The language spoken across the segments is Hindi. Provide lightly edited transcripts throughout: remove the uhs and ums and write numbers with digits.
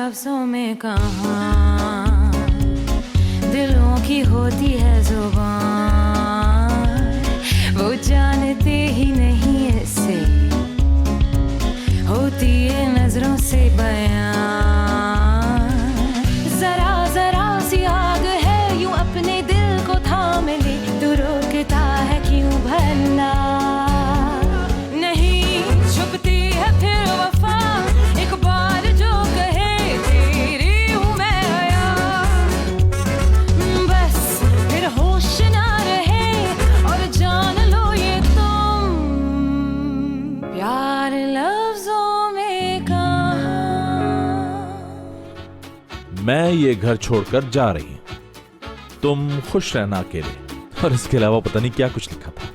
लफ्जों में कहाँ दिलों की होती है जुबान, वो जानते ही नहीं इससे होती है नजरों से बयान। जरा जरा सी आग है यूं अपने दिल को थाम ले, तू रोकता है क्यों भला? नहीं छुपती है फिर वफा, एक बार जो कहे तेरी हूँ मैं आया, बस फिर होश ना रहे और जान लो ये तुम प्यार लफ्जों में कहाँ। मैं ये घर छोड़कर जा रही हूँ, तुम खुश रहना अकेले। और इसके अलावा पता नहीं क्या कुछ लिखा था।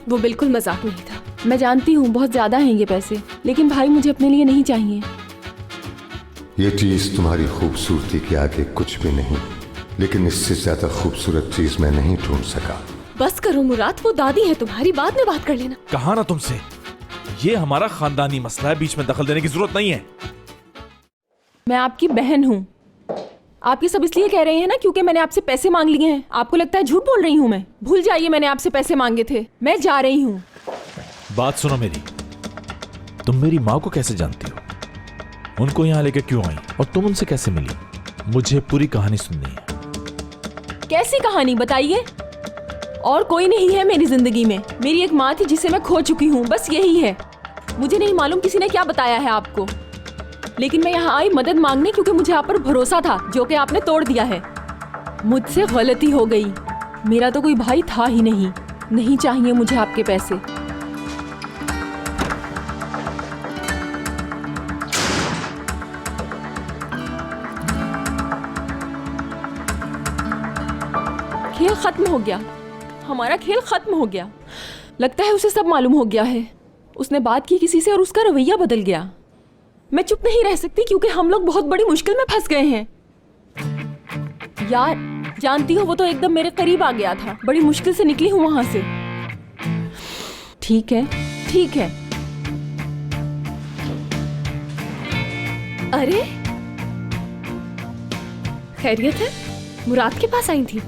वो बिल्कुल मजाक नहीं था। मैं जानती हूँ बहुत ज्यादा हैं ये पैसे, लेकिन भाई मुझे अपने लिए नहीं चाहिए। ये चीज तुम्हारी खूबसूरती के आगे कुछ भी नहीं, लेकिन इससे ज्यादा खूबसूरत चीज मैं नहीं ढूंढ सका। बस करो मुराद, वो दादी है तुम्हारी, बाद में बात कर लेना। कहा ना तुमसे, ये हमारा खानदानी मसला है, बीच में दखल देने की जरूरत नहीं है। मैं आपकी बहन हूँ। आप ये सब इसलिए कह रहे हैं ना क्योंकि मैंने आपसे पैसे मांग लिए हैं। आपको लगता है झूठ बोल रही हूँ मैं? भूल जाइए, मैंने आपसे पैसे मांगे थे। मैं जा रही हूँ। बात सुनो मेरी, तुम मेरी माँ को कैसे जानती हो? उनको यहाँ लेकर क्यों आई और तुम उनसे कैसे मिली? मुझे पूरी कहानी सुननी है। कैसी कहानी बताइए? और कोई नहीं है मेरी जिंदगी में। मेरी एक माँ थी जिसे मैं खो चुकी हूँ, बस यही है। मुझे नहीं मालूम किसी ने क्या बताया है आपको, लेकिन मैं यहाँ आई मदद मांगने क्योंकि मुझे आप पर भरोसा था, जो कि आपने तोड़ दिया है। मुझसे गलती हो गई। मेरा तो कोई भाई था ही नहीं। नहीं चाहिए मुझे आपके पैसे। खेल खत्म हो गया, हमारा खेल खत्म हो गया। लगता है उसे सब मालूम हो गया है। उसने बात की किसी से और उसका रवैया बदल गया। मैं चुप नहीं रह सकती क्योंकि हम लोग बहुत बड़ी मुश्किल में फंस गए हैं। यार जानती हो, वो तो एकदम मेरे करीब आ गया था। बड़ी मुश्किल से निकली हूं वहां से। ठीक है ठीक है। अरे खैरियत है? मुराद के पास आई थी।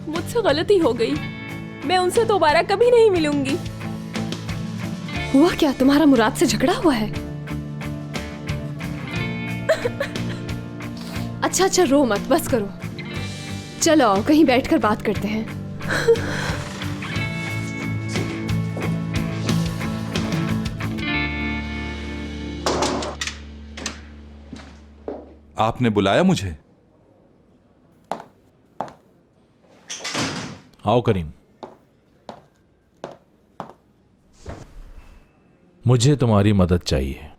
मुझसे गलती हो गई, मैं उनसे दोबारा कभी नहीं मिलूंगी। हुआ क्या? तुम्हारा मुराद से झगड़ा हुआ है? अच्छा अच्छा, रो मत, बस करो। चलो आओ कहीं बैठकर बात करते हैं। आपने बुलाया मुझे? आओ करीम, मुझे तुम्हारी मदद चाहिए।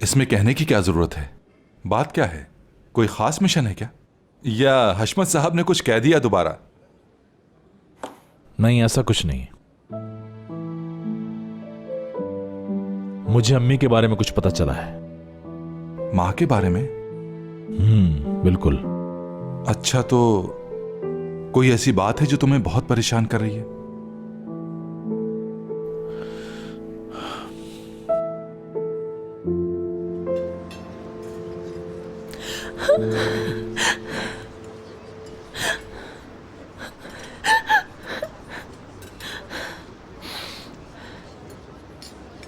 इसमें कहने की क्या जरूरत है? बात क्या है? कोई खास मिशन है क्या? या हशमत साहब ने कुछ कह दिया दोबारा? नहीं, ऐसा कुछ नहीं। मुझे अम्मी के बारे में कुछ पता चला है। माँ के बारे में? बिल्कुल। अच्छा, तो कोई ऐसी बात है जो तुम्हें बहुत परेशान कर रही है?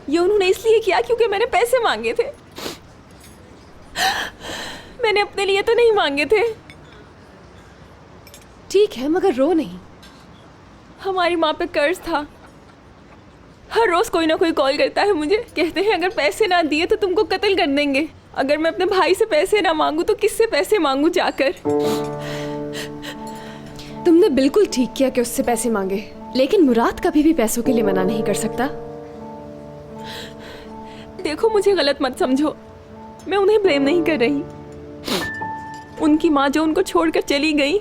ये उन्होंने इसलिए किया क्योंकि मैंने पैसे मांगे थे। मैंने अपने लिए तो नहीं मांगे थे। ठीक है, मगर रो नहीं। हमारी माँ पे कर्ज था। हर रोज कोई ना कोई कॉल करता है मुझे, कहते हैं अगर पैसे ना दिए तो तुमको कत्ल कर देंगे। अगर मैं अपने भाई से पैसे ना मांगू तो किससे पैसे मांगू जाकर? तुमने बिल्कुल ठीक किया कि उससे पैसे मांगे, लेकिन मुराद कभी भी पैसों के लिए मना नहीं कर सकता। देखो, मुझे गलत मत समझो, मैं उन्हें ब्लेम नहीं कर रही। उनकी माँ जो उनको छोड़कर चली गई,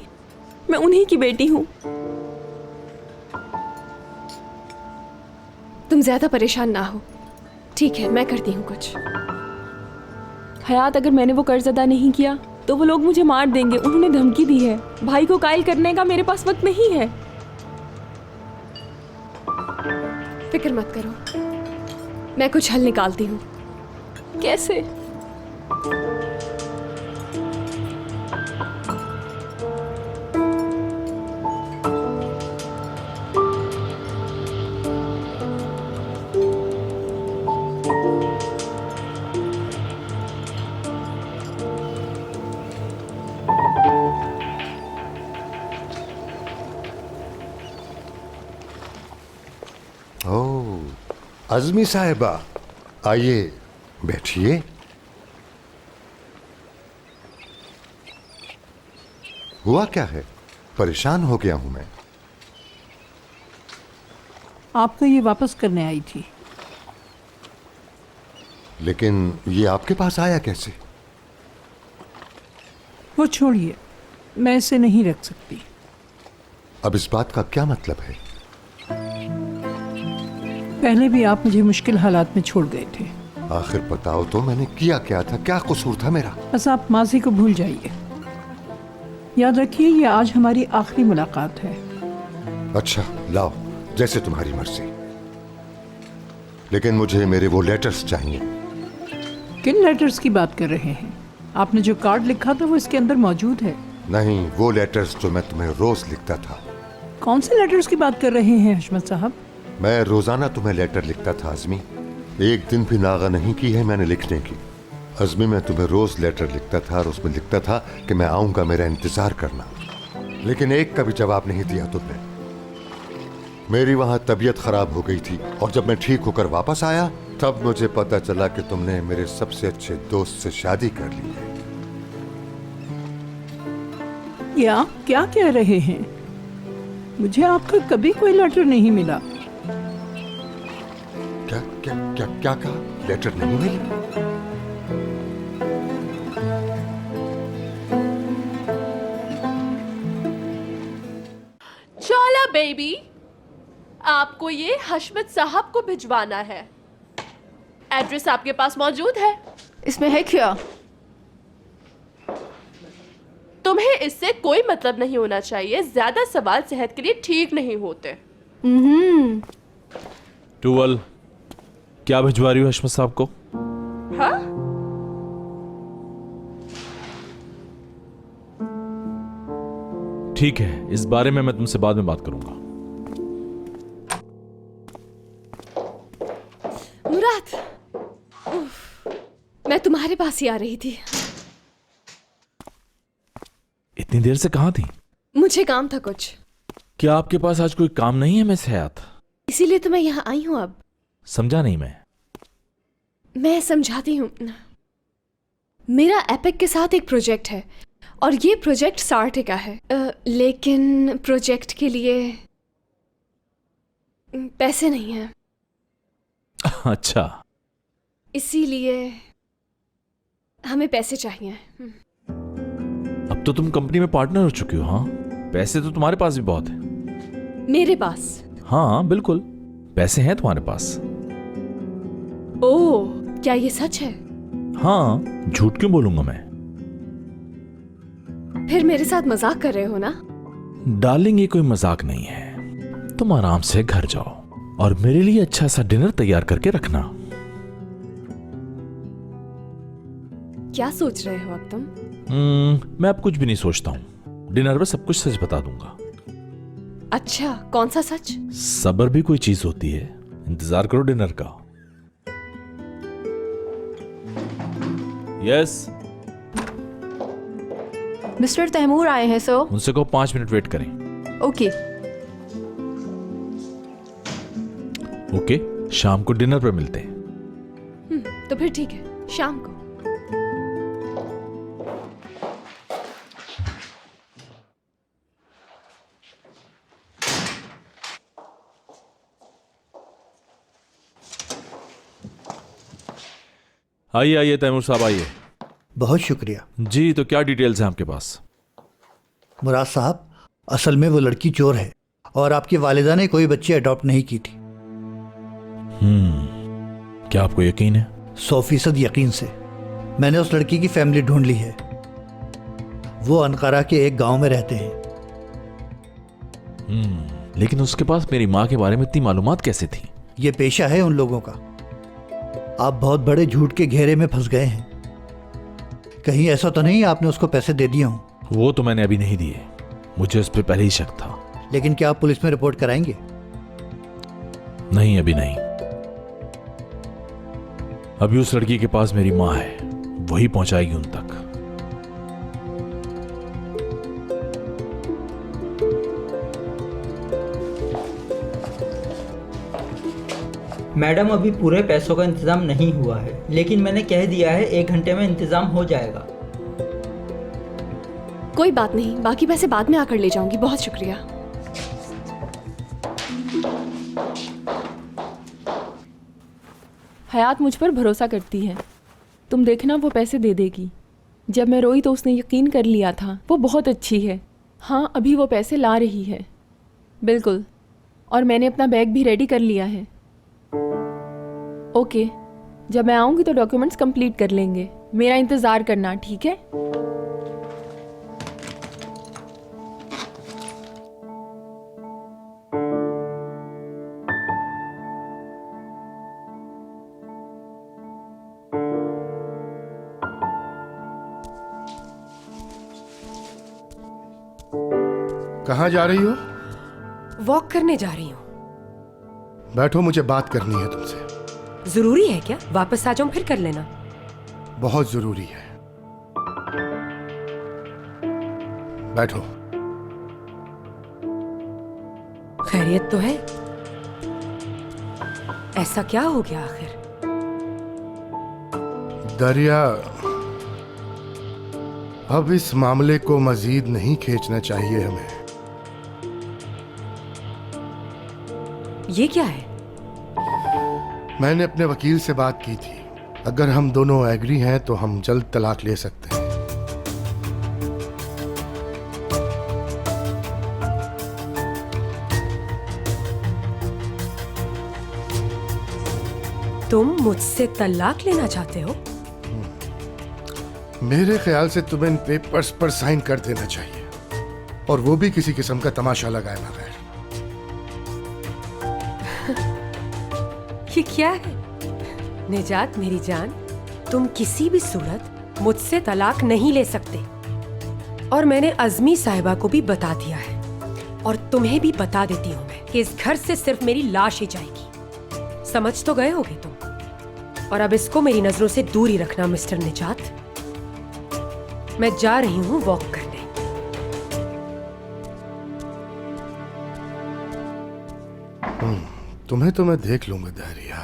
मैं उन्हीं की बेटी हूँ। तुम ज्यादा परेशान ना हो, ठीक है? मैं करती हूँ कुछ। हयात, अगर मैंने वो कर्ज अदा नहीं किया तो वो लोग मुझे मार देंगे। उन्होंने धमकी दी है। भाई को कायल करने का मेरे पास वक्त नहीं है। फिक्र मत करो, मैं कुछ हल निकालती हूँ। कैसे? ओह, अज़मी साहिबा, आइए बैठिए। हुआ क्या है? परेशान हो गया हूं मैं। आपको ये वापस करने आई थी। लेकिन ये आपके पास आया कैसे? वो छोड़िए, मैं इसे नहीं रख सकती। अब इस बात का क्या मतलब है? पहले भी आप मुझे मुश्किल हालात में छोड़ गए थे। आखिर बताओ तो, मैंने किया क्या था? क्या कसूर था मेरा? बस आप माजी को भूल जाइए। याद रखिए, ये आज हमारी आखिरी मुलाकात है। अच्छा, लाओ, जैसे तुम्हारी मर्जी। लेकिन मुझे मेरे वो लेटर्स चाहिए। किन लेटर्स की बात कर रहे हैं? आपने जो कार्ड लिखा था वो इसके अंदर मौजूद है। नहीं, वो लेटर्स जो मैं तुम्हें रोज लिखता था। कौन से लेटर्स की बात कर रहे हैं हशमत साहब? मैं रोजाना तुम्हें लेटर लिखता था अज़मी। एक दिन भी नागा नहीं की है मैंने लिखने की। अज़मी, मैं तुम्हें रोज लेटर लिखता था और उसमें लिखता था कि मैं आऊंगा, मेरा इंतजार करना। लेकिन एक का भी जवाब नहीं दिया तुमने। मेरी वहां तबीयत खराब हो गई थी और जब मैं ठीक होकर वापस आया तब मुझे पता चला कि तुमने मेरे सबसे अच्छे दोस्त से शादी कर ली है। ये आप क्या कह रहे हैं? मुझे आपका कभी कोई लेटर नहीं मिला। क्या क्या क्या क्या कहा? लेटर नहीं मिली? चला बेबी, आपको ये हशमत साहब को भिजवाना है। एड्रेस आपके पास मौजूद है। इसमें है क्या? तुम्हें इससे कोई मतलब नहीं होना चाहिए। ज्यादा सवाल सेहत के लिए ठीक नहीं होते। टूवल, क्या भिजवा रही हो हशमत साहब को? हाँ? ठीक है, इस बारे में मैं तुमसे बाद में बात करूंगा। मुराद, मैं तुम्हारे पास ही आ रही थी। इतनी देर से कहां थी? मुझे काम था कुछ, क्या आपके पास आज कोई काम नहीं है मिस हयात? इसीलिए तो मैं यहाँ आई हूँ। अब समझा नहीं मैं समझाती हूँ। मेरा एपिक के साथ एक प्रोजेक्ट है और ये प्रोजेक्ट सार्टे का है। लेकिन प्रोजेक्ट के लिए पैसे नहीं हैं। अच्छा, इसीलिए हमें पैसे चाहिए। अब तो तुम कंपनी में पार्टनर हो चुकी हो। हाँ, पैसे तो तुम्हारे पास भी बहुत है। मेरे पास? हाँ बिल्कुल, पैसे हैं तुम्हारे पास। ओह, क्या ये सच है? हाँ, झूठ क्यों बोलूंगा मैं? फिर मेरे साथ मजाक कर रहे हो ना? डार्लिंग, ये कोई मजाक नहीं है। तुम आराम से घर जाओ और मेरे लिए अच्छा सा डिनर तैयार करके रखना। क्या सोच रहे हो अब तुम? मैं अब कुछ भी नहीं सोचता हूँ। डिनर में सब कुछ सच बता दूंगा। अच्छा, कौन सा सच? सब्र भी कोई चीज होती है। इंतजार करो डिनर का। यस, मिस्टर तैमूर आए हैं सर। उनसे कहो 5 मिनट वेट करें। ओके। ओके, शाम को डिनर पर मिलते हैं। तो फिर ठीक है, शाम को। आइए आइए तैमूर साहब, आइए। बहुत शुक्रिया। जी, तो क्या डिटेल्स हैं आपके पास? मुराद साहब, असल में वो लड़की चोर है और आपकी वालिदा ने कोई बच्ची अडॉप्ट नहीं की थी। क्या आपको यकीन है? 100% यकीन से। मैंने उस लड़की की फैमिली ढूंढ ली है। वो अनकारा के एक गांव में रहते हैं। लेकिन उसके पास मेरी माँ के बारे में इतनी मालूमात कैसे थी? ये पेशा है उन लोगों का। आप बहुत बड़े झूठ के घेरे में फंस गए हैं। कहीं ऐसा तो नहीं आपने उसको पैसे दे दिए हों? वो तो मैंने अभी नहीं दिए, मुझे उस पर पहले ही शक था। लेकिन क्या आप पुलिस में रिपोर्ट कराएंगे? नहीं, अभी नहीं। अभी उस लड़की के पास मेरी माँ है, वही पहुंचाएगी उन तक। मैडम, अभी पूरे पैसों का इंतजाम नहीं हुआ है, लेकिन मैंने कह दिया है 1 घंटे में इंतजाम हो जाएगा। कोई बात नहीं, बाकी पैसे बाद में आकर ले जाऊंगी। बहुत शुक्रिया। हयात मुझ पर भरोसा करती है। तुम देखना, वो पैसे दे देगी। जब मैं रोई तो उसने यकीन कर लिया था। वो बहुत अच्छी है। हाँ, अभी वो पैसे ला रही है। बिल्कुल। और मैंने अपना बैग भी रेडी कर लिया है। ओके, जब मैं आऊँगी तो डॉक्यूमेंट्स कंप्लीट कर लेंगे। मेरा इंतज़ार करना, ठीक है? कहाँ जा रही हो? वॉक करने जा रही हूँ। बैठो, मुझे बात करनी है तुमसे। जरूरी है क्या? वापस आ जाऊं फिर कर लेना। बहुत जरूरी है। बैठो। खैरियत तो है? ऐसा क्या हो गया आखिर? दरिया, अब इस मामले को मजीद नहीं खींचना चाहिए हमें। ये क्या है? मैंने अपने वकील से बात की थी। अगर हम दोनों एग्री हैं तो हम जल्द तलाक ले सकते हैं। तुम मुझसे तलाक लेना चाहते हो? मेरे ख्याल से तुम्हें इन पेपर्स पर साइन कर देना चाहिए, और वो भी किसी किस्म का तमाशा लगाए बगैर। ये क्या है? निजात मेरी जान, तुम किसी भी सूरत मुझसे तलाक नहीं ले सकते। और मैंने अज़मी साहिबा को भी बता दिया है, और तुम्हें भी बता देती हूँ मैं कि इस घर से सिर्फ मेरी लाश ही जाएगी। समझ तो गए होगे तुम। और अब इसको मेरी नजरों से दूर ही रखना मिस्टर निजात। मैं जा रही हूँ वॉक करने। तुम्हें तो मैं देख लूंगा दरिया।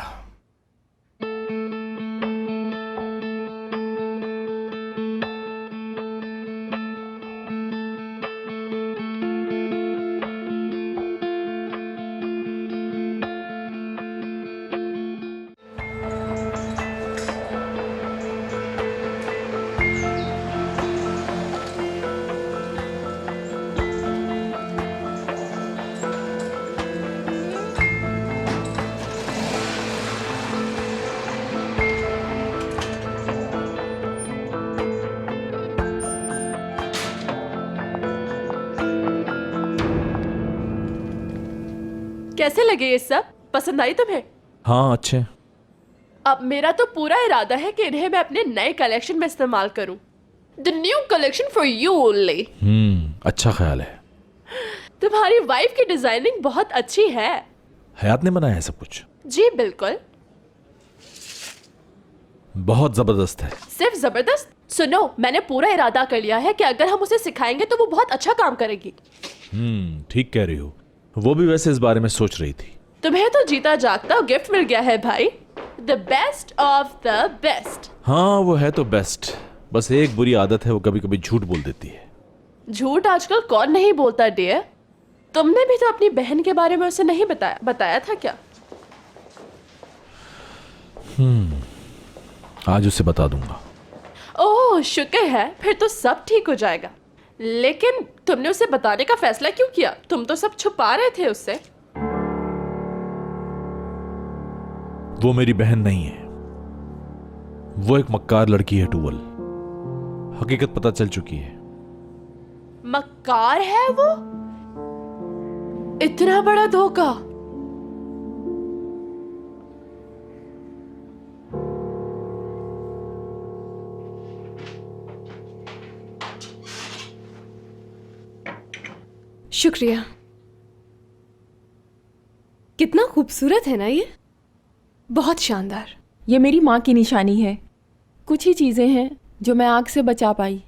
कैसे लगे ये सब? पसंद आई तुम्हें? हाँ, अच्छे। अब मेरा तो पूरा इरादा है कि इन्हें मैं अपने नए कलेक्शन में इस्तेमाल करूं। The new collection for you only. अच्छा ख्याल है। तुम्हारी वाइफ की डिजाइनिंग बहुत अच्छी है। हयात ने बनाया है सब कुछ? जी बिल्कुल। बहुत जबरदस्त है। सिर्फ जबरदस्त? सुनो, मैंने पूरा इरादा कर लिया है कि अगर हम उसे सिखाएंगे तो वो बहुत अच्छा काम करेगी। ठीक कह रही हो। वो भी वैसे इस बारे में सोच रही थी। तुम्हें तो जीता जागता गिफ्ट मिल गया है भाई। The best of the best. हाँ, वो है तो बेस्ट। बस एक बुरी आदत है, वो कभी कभी झूठ बोल देती है। झूठ आजकल कौन नहीं बोलता डियर? तुमने भी तो अपनी बहन के बारे में उसे नहीं बताया था क्या? आज उसे बता दूंगा। ओह शुक्र है, फिर तो सब ठीक हो जाएगा। लेकिन तुमने उसे बताने का फैसला क्यों किया? तुम तो सब छुपा रहे थे उससे। वो मेरी बहन नहीं है, वो एक मक्कार लड़की है टूवल। हकीकत पता चल चुकी है। मक्कार है वो? इतना बड़ा धोखा? शुक्रिया। कितना खूबसूरत है ना ये, बहुत शानदार। ये मेरी माँ की निशानी है। कुछ ही चीजें हैं जो मैं आग से बचा पाई।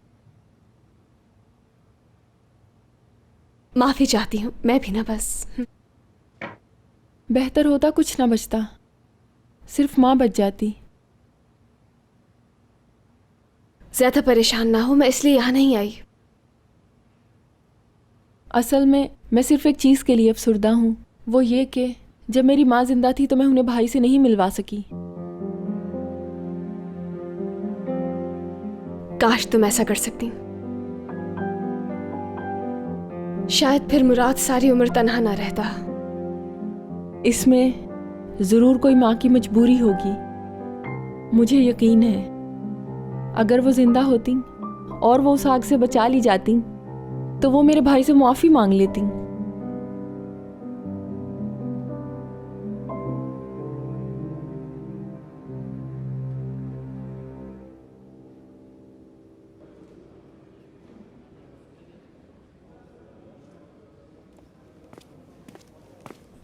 माफी चाहती हूँ, मैं भी ना बस। बेहतर होता कुछ ना बचता, सिर्फ माँ बच जाती। ज्यादा परेशान ना हो, मैं इसलिए यहाँ नहीं आई। असल में मैं सिर्फ एक चीज के लिए अफसुर्दा हूँ, वो ये कि जब मेरी माँ जिंदा थी तो मैं उन्हें भाई से नहीं मिलवा सकी। काश तुम ऐसा कर सकती। शायद फिर मुराद सारी उम्र तन्हा ना रहता। इसमें जरूर कोई माँ की मजबूरी होगी। मुझे यकीन है अगर वो जिंदा होती और वो उस आग से बचा ली जाती तो वो मेरे भाई से माफी मांग लेती।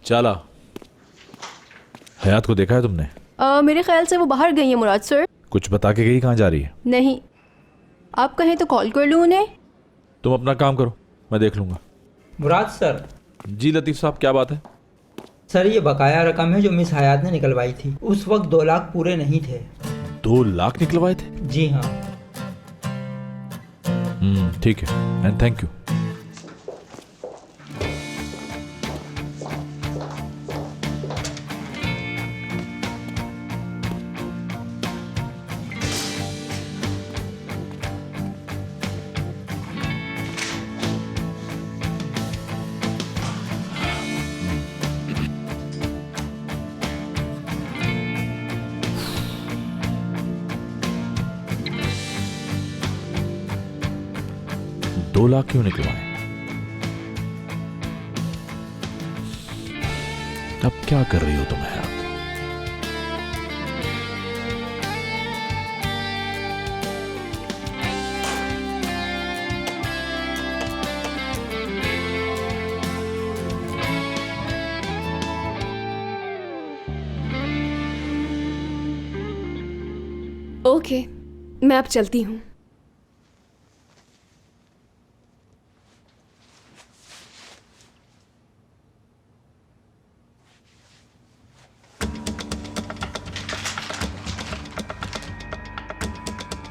चला, हयात को देखा है तुमने? मेरे ख्याल से वो बाहर गई है मुराद सर। कुछ बता के गई? कहाँ जा रही है? नहीं, आप कहें तो कॉल कर लूँ उन्हें। तुम अपना काम करो, मैं देख लूंगा। मुराद सर। जी लतीफ़ साहब, क्या बात है? सर ये बकाया रकम है जो मिस हयात ने निकलवाई थी। उस वक्त 2 लाख पूरे नहीं थे। 2 लाख निकलवाए थे? जी हाँ। ठीक है, एंड थैंक यू। दो लाख क्यों निकलवाए? अब क्या कर रही हो तुम हयात? ओके, मैं अब चलती हूँ।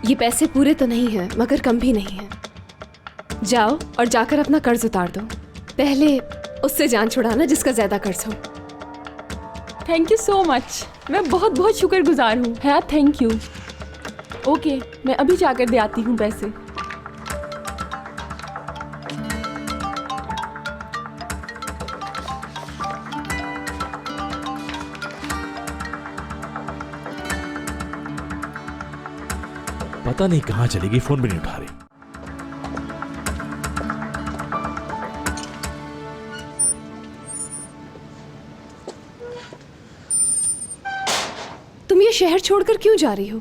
ये पैसे पूरे तो नहीं हैं, मगर कम भी नहीं है। जाओ और जाकर अपना कर्ज उतार दो। पहले उससे जान छुड़ाना जिसका ज्यादा कर्ज हो। थैंक यू सो मच, मैं बहुत बहुत शुक्रगुजार हूँ। हयात थैंक यू। ओके, मैं अभी जाकर दे आती हूँ पैसे। पता नहीं कहां चलेगी, फोन भी नहीं उठा रही। तुम ये शहर छोड़कर क्यों जा रही हो?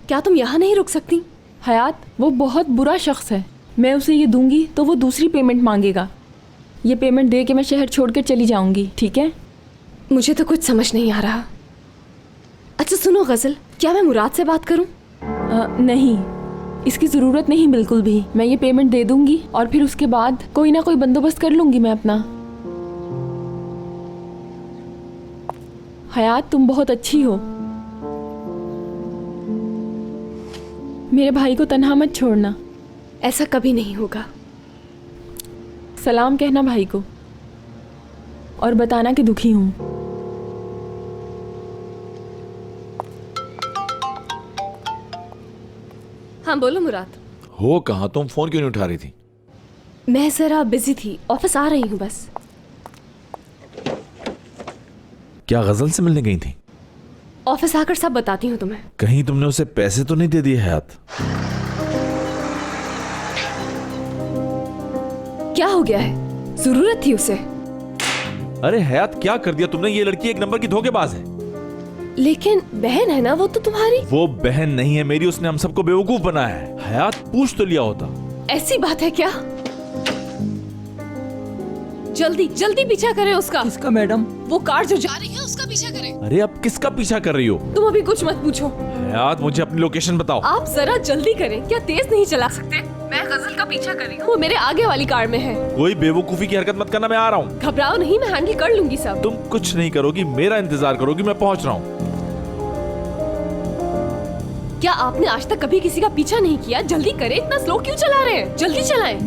क्या तुम यहाँ नहीं रुक सकती? हयात, वो बहुत बुरा शख्स है। मैं उसे ये दूंगी तो वो दूसरी पेमेंट मांगेगा। ये पेमेंट दे के मैं शहर छोड़कर चली जाऊंगी, ठीक है? मुझे तो कुछ समझ नहीं आ रहा। अच्छा सुनो गजल, क्या मैं मुराद से बात करूं? नहीं, इसकी ज़रूरत नहीं बिल्कुल भी। मैं ये पेमेंट दे दूंगी और फिर उसके बाद कोई ना कोई बंदोबस्त कर लूंगी मैं अपना। हयात, तुम बहुत अच्छी हो। मेरे भाई को तन्हा मत छोड़ना। ऐसा कभी नहीं होगा। सलाम कहना भाई को और बताना कि दुखी हूं। हाँ बोलो मुराद। हो कहाँ तुम? फोन क्यों नहीं उठा रही थी? मैं जरा बिजी थी, ऑफिस आ रही हूँ बस। क्या गजल से मिलने गई थी? ऑफिस आकर सब बताती हूँ तुम्हें। कहीं तुमने उसे पैसे तो नहीं दे दिए हयात? क्या हो गया है? जरूरत थी उसे। अरे हयात, क्या कर दिया तुमने? ये लड़की एक नंबर की धोखेबाज है। लेकिन बहन है ना वो तो तुम्हारी। वो बहन नहीं है मेरी, उसने हम सबको बेवकूफ बनाया है। हयात, पूछ तो लिया होता। ऐसी बात है क्या? जल्दी जल्दी पीछा करें उसका। किसका मैडम? वो कार जो जा रही है उसका पीछा करें। अरे अब किसका पीछा कर रही हो? तुम अभी कुछ मत पूछो। हयात मुझे अपनी लोकेशन बताओ। आप जरा जल्दी करें। क्या तेज नहीं चला सकते? मैं गजल का पीछा कर रही हूँ, वो मेरे आगे वाली कार में है। कोई बेवकूफी की हरकत मत करना, मैं आ रहा हूँ। घबराओ नहीं, मैं हैंडल कर लूंगी सब। तुम कुछ नहीं करोगी, मेरा इंतजार करोगी, मैं पहुँच रहा हूँ। क्या आपने आज तक कभी किसी का पीछा नहीं किया? जल्दी करें, इतना स्लो क्यों चला रहे हैं? जल्दी चलाएं।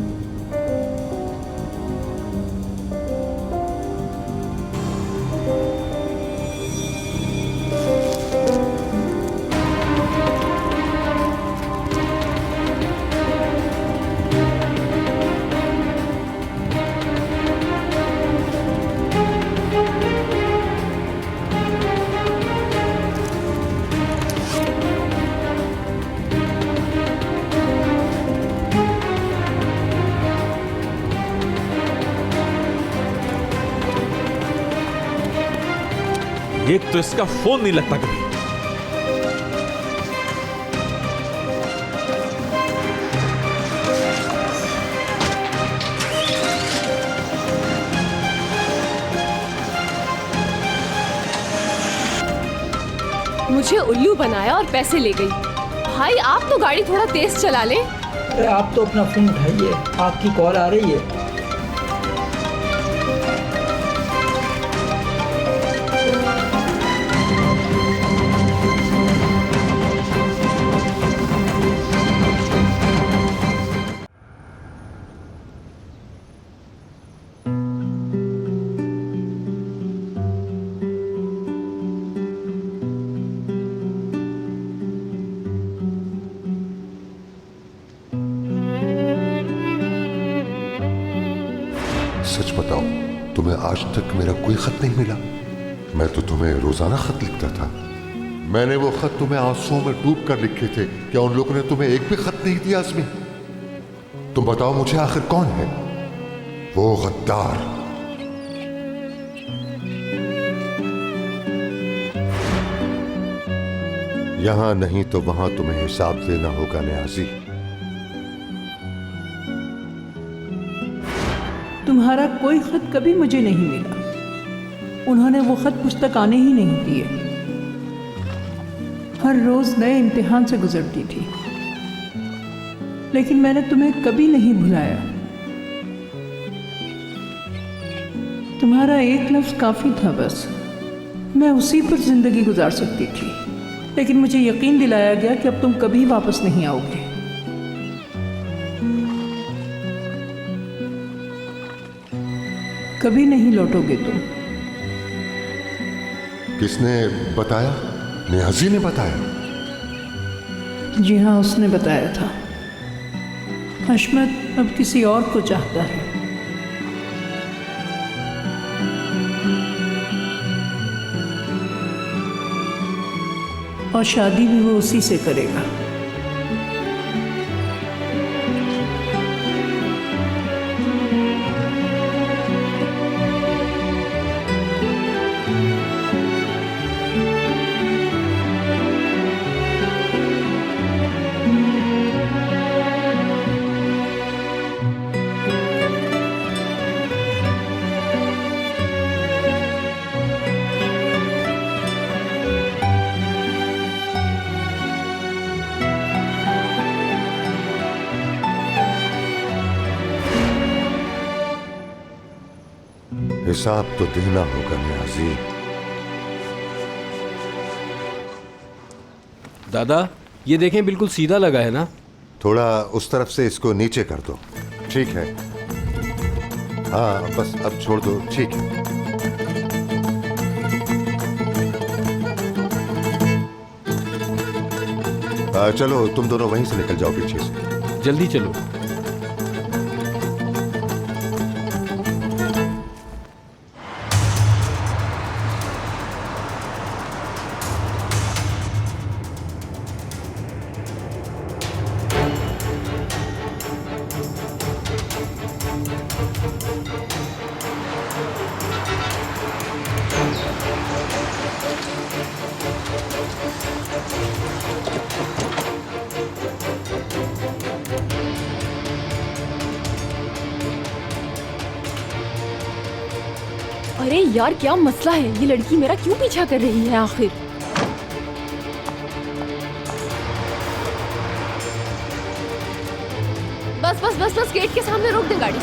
एक तो इसका फोन नहीं लगता कभी। मुझे उल्लू बनाया और पैसे ले गई। भाई आप तो गाड़ी थोड़ा तेज चला लें। अरे आप तो अपना फोन उठाइए, आपकी कॉल आ रही है। सच बताओ, तुम्हें आज तक मेरा कोई खत नहीं मिला? मैं तो तुम्हें रोजाना खत लिखता था। मैंने वो खत तुम्हें आंसुओं में डूब कर लिखे थे। क्या उन लोगों ने तुम्हें एक भी खत नहीं दिया आज़मी? तुम बताओ मुझे, आखिर कौन है वो गद्दार? यहां नहीं तो वहां तुम्हें हिसाब देना होगा न्याजी। तुम्हारा कोई खत कभी मुझे नहीं मिला। उन्होंने वो खत मुझ तक आने ही नहीं दिए। हर रोज नए इम्तिहान से गुजरती थी, लेकिन मैंने तुम्हें कभी नहीं भुलाया। तुम्हारा एक लफ्ज काफी था, बस मैं उसी पर जिंदगी गुजार सकती थी। लेकिन मुझे यकीन दिलाया गया कि अब तुम कभी वापस नहीं आओगे। कभी नहीं लौटोगे तुम। किसने बताया? नियाजी ने बताया? जी हाँ, उसने बताया था। हशमत अब किसी और को चाहता है। और शादी भी वो उसी से करेगा। हिसाब तो देना होगा न्याजी। दादा ये देखें, बिल्कुल सीधा लगा है ना? थोड़ा उस तरफ से इसको नीचे कर दो। ठीक है, हाँ बस अब छोड़ दो। ठीक है। चलो तुम दोनों वहीं से निकल जाओ पीछे से। जल्दी चलो। अरे यार क्या मसला है, ये लड़की मेरा क्यों पीछा कर रही है आखिर? बस बस बस बस गेट के सामने रोक दे गाड़ी।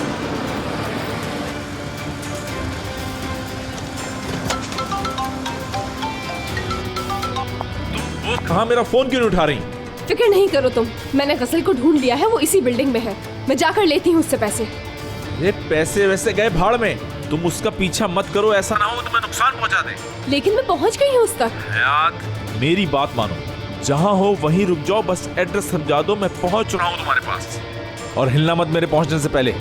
वो कहाँ, मेरा फोन क्यों नहीं उठा रही? फिक्र नहीं करो तुम, मैंने गसल को ढूंढ लिया है, वो इसी बिल्डिंग में है। मैं जाकर लेती हूँ उससे पैसे। ये पैसे वैसे गए भाड़ में, तुम उसका पीछा मत करो, ऐसा ना हो तुम्हें नुकसान पहुंचा दे। लेकिन मैं पहुंच गई हूँ उस तक। हयात, मेरी बात मानो, जहाँ हो वहीं रुक जाओ, बस एड्रेस समझा दो, मैं पहुंच रहा हूँ तुम्हारे पास। और हिलना मत मेरे पहुंचने से पहले।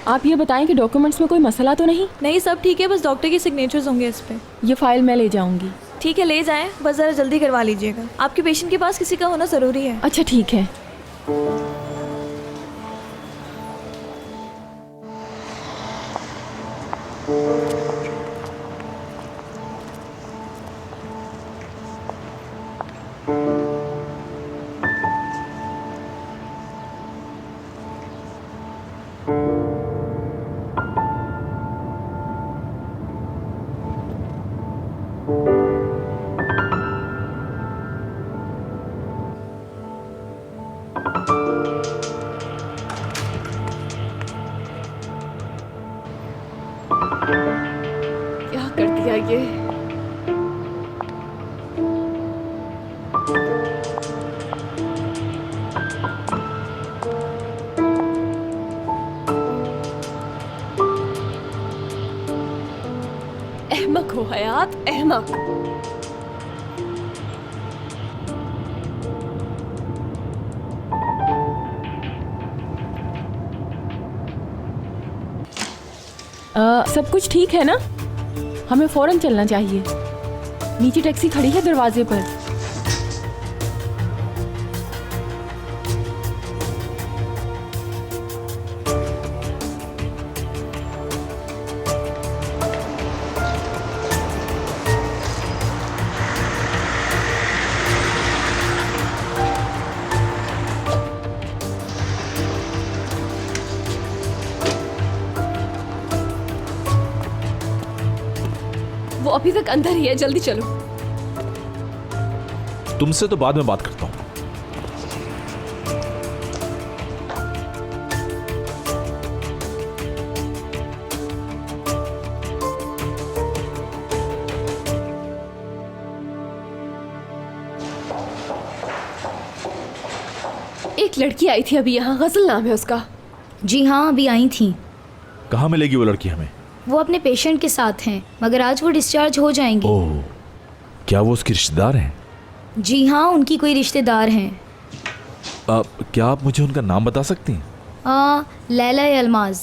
आप ये बताएं कि डॉक्यूमेंट्स में कोई मसला तो नहीं? नहीं, सब ठीक है, बस डॉक्टर के सिग्नेचर्स होंगे इस पे। ये फाइल मैं ले जाऊंगी। ठीक है, ले जाएं, बस ज़रा जल्दी करवा लीजिएगा। आपके पेशेंट के पास किसी का होना ज़रूरी है। अच्छा ठीक है। क्या कर दिया ये? अहमक हो हयात, अहमक। सब कुछ ठीक है ना? हमें फौरन चलना चाहिए। नीचे टैक्सी खड़ी है दरवाजे पर। वो अभी तक अंदर ही है, जल्दी चलो। तुमसे तो बाद में बात करता हूँ। एक लड़की आई थी अभी यहाँ, गजल नाम है उसका। जी हाँ, अभी आई थी। कहाँ मिलेगी वो लड़की हमें? वो अपने पेशेंट के साथ हैं, मगर आज वो डिस्चार्ज हो जाएंगी। ओह, क्या वो उसकी रिश्तेदार हैं? जी हाँ, उनकी कोई रिश्तेदार हैं। क्या आप मुझे उनका नाम बता सकती हैं? लैला अलमाज।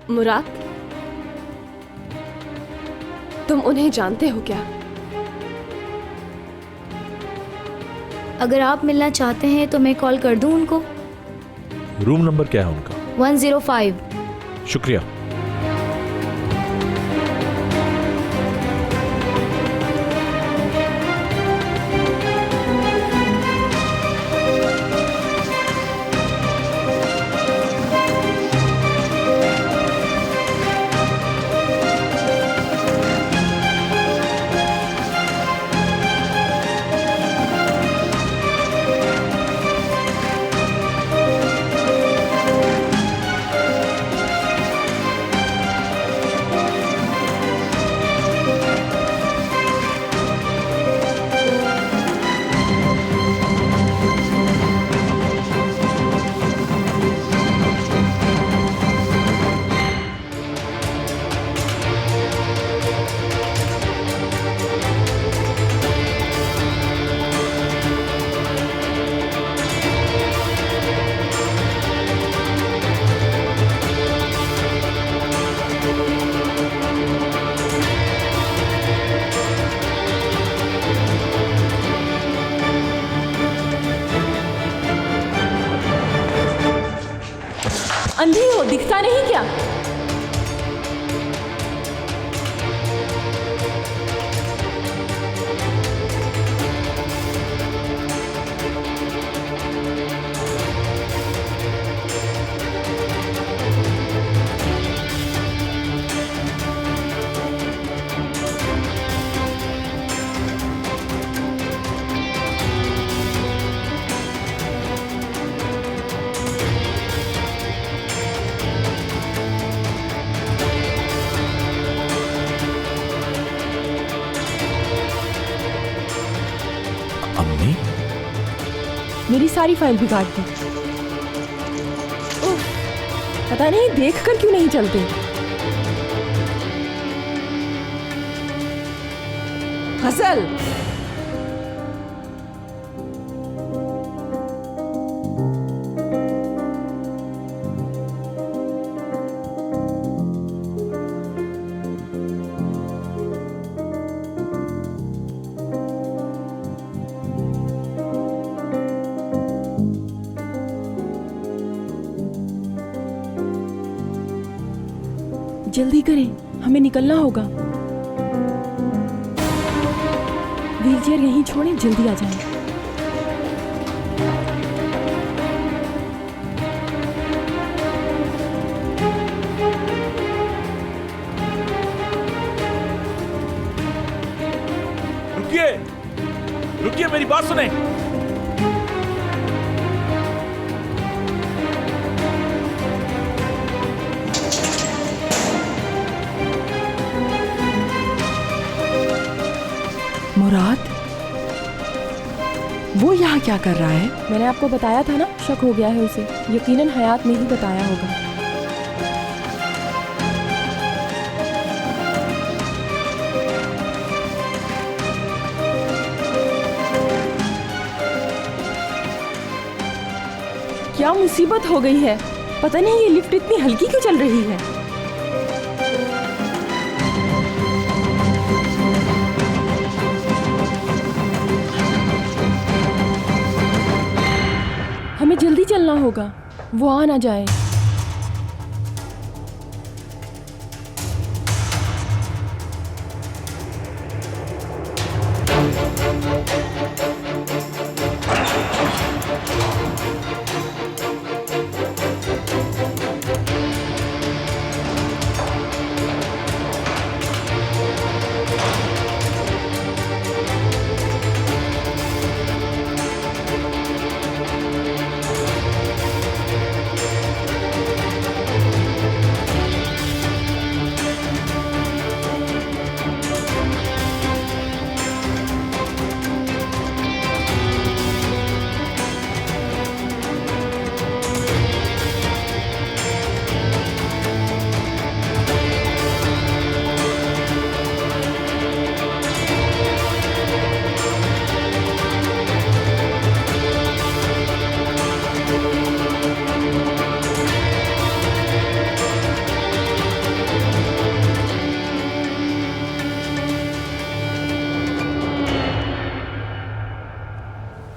मुराद, तुम उन्हें जानते हो क्या? अगर आप मिलना चाहते हैं तो मैं कॉल कर दूं उनको। रूम नंबर क्या है उनका? 105। शुक्रिया। अंधी हो, दिखता नहीं क्या? अम्मी, मेरी सारी फाइल बिगाड़ दी। उफ, पता नहीं देखकर क्यों नहीं चलते। हसल, जल्दी करें, हमें निकलना होगा। व्हीलचेयर यहीं छोड़ें, जल्दी आ जाएं। रुकिए, रुकिए, मेरी बात सुने। मुराद, वो यहाँ क्या कर रहा है? मैंने आपको बताया था ना, शक हो गया है उसे। यकीनन हयात ने ही बताया होगा। क्या मुसीबत हो गई है? पता नहीं ये लिफ्ट इतनी हल्की क्यों चल रही है। हमें जल्दी चलना होगा, वो आ ना जाए।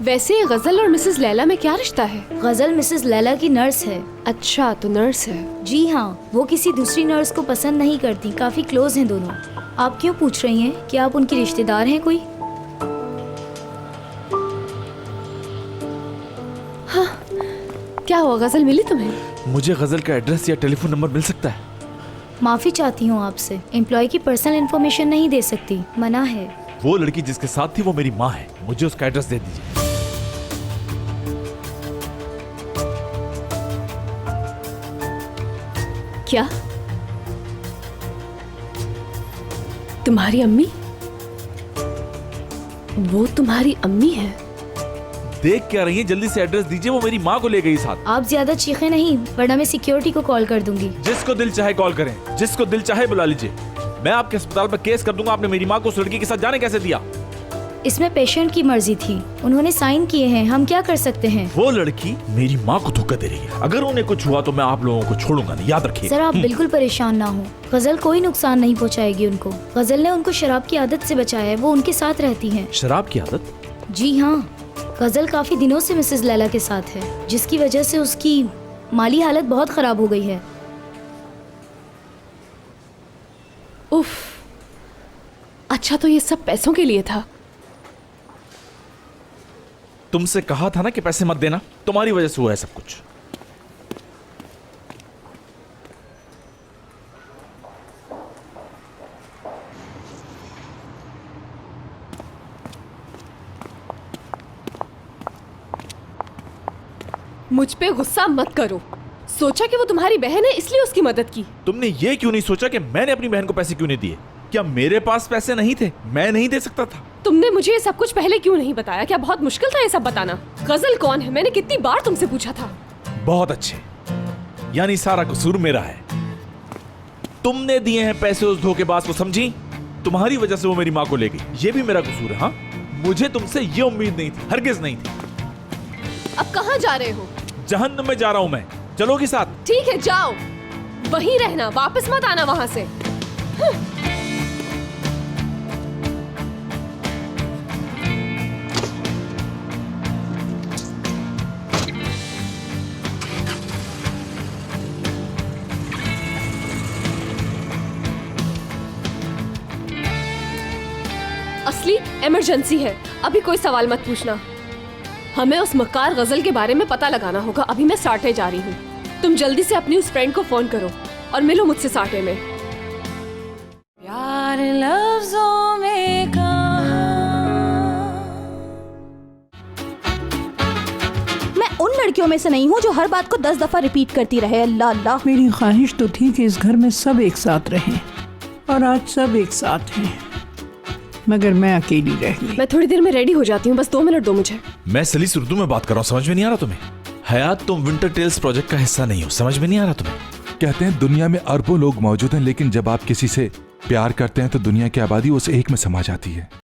वैसे गजल और मिसेस लैला में क्या रिश्ता है? गजल मिसेस लैला की नर्स है। अच्छा, तो नर्स है। जी हाँ, वो किसी दूसरी नर्स को पसंद नहीं करती, काफी क्लोज हैं दोनों। आप क्यों पूछ रही हैं? क्या आप उनकी रिश्तेदार हैं कोई? हाँ, क्या हुआ, गजल मिली तुम्हें? मुझे गजल का एड्रेस या टेलीफोन नंबर मिल सकता है? माफी चाहती हूँ आपसे, एम्प्लॉय की पर्सनल इन्फॉर्मेशन नहीं दे सकती, मना है। वो लड़की जिसके साथ थी वो मेरी माँ है, मुझे उसका एड्रेस दे दीजिए। क्या तुम्हारी अम्मी? वो तुम्हारी अम्मी है? देख क्या रही है? जल्दी से एड्रेस दीजिए, वो मेरी माँ को ले गई साथ। आप ज्यादा चीखें नहीं, वरना मैं सिक्योरिटी को कॉल कर दूंगी। जिसको दिल चाहे कॉल करें, जिसको दिल चाहे बुला लीजिए। मैं आपके अस्पताल पर केस कर दूंगा। आपने मेरी माँ को उस लड़की के साथ जाने कैसे दिया? इसमें पेशेंट की मर्जी थी, उन्होंने साइन किए हैं, हम क्या कर सकते हैं? वो लड़की मेरी माँ को धोखा दे रही है। अगर उन्हें कुछ हुआ तो मैं आप लोगों को छोड़ूंगा नहीं, याद रखिए। सर, आप बिल्कुल परेशान ना हो, गजल कोई नुकसान नहीं पहुंचाएगी उनको। गजल ने उनको शराब की आदत से बचाया है, वो उनके साथ रहती हैं। शराब की आदत? जी हाँ, गजल काफी दिनों से मिसेस लैला के साथ है, जिसकी वजह से उसकी माली हालत बहुत खराब हो गई है। उफ, अच्छा, तो ये सब पैसों के लिए था? तुमसे कहा था ना कि पैसे मत देना, तुम्हारी वजह से हुआ है सब कुछ। मुझ पे गुस्सा मत करो। सोचा कि वो तुम्हारी बहन है इसलिए उसकी मदद की। तुमने ये क्यों नहीं सोचा कि मैंने अपनी बहन को पैसे क्यों नहीं दिए? क्या मेरे पास पैसे नहीं थे? मैं नहीं दे सकता था? तुमने मुझे ये सब कुछ पहले क्यों नहीं बताया? क्या बहुत मुश्किल था ये सब बताना? गजल कौन है? मैंने कितनी बार तुमसे पूछा था। बहुत अच्छे, यानी सारा कसूर मेरा है। तुमने दिए हैं पैसे उस धोखेबाज को, समझी? तुम्हारी वजह से वो मेरी माँ को ले गई, ये भी मेरा कसूर है। हाँ, मुझे तुमसे ये उम्मीद नहीं थी, हरगिज नहीं थी। अब कहाँ जा रहे हो? जहन्नम में जा रहा हूँ मैं, चलोगी साथ? ठीक है, जाओ, वहीं रहना, वापस मत आना वहां से। असली इमरजेंसी है, अभी कोई सवाल मत पूछना। हमें उस मक्कार गजल के बारे में पता लगाना होगा। अभी मैं साटे जा रही हूँ, तुम जल्दी से अपनी उस फ्रेंड को फोन करो और मिलो मुझसे साटे में। प्यार लफ्जों में मैं उन लड़कियों में से नहीं हूँ जो हर बात को 10 दफा रिपीट करती रहे। अल्लाह अल्लाह। मेरी ख्वाहिश तो थी कि इस घर में सब एक साथ रहें, और आज सब एक साथ हैं, मगर मैं अकेली रह गई। मैं थोड़ी देर में रेडी हो जाती हूँ, बस 2 मिनट दो मुझे। मैं सलीस उर्दू में बात कर रहा हूँ, समझ में नहीं आ रहा तुम्हें? हयात, तुम विंटर टेल्स प्रोजेक्ट का हिस्सा नहीं हो, समझ में नहीं आ रहा तुम्हें? कहते हैं दुनिया में अरबों लोग मौजूद हैं, लेकिन जब आप किसी से प्यार करते हैं तो दुनिया की आबादी उस एक में समा जाती है।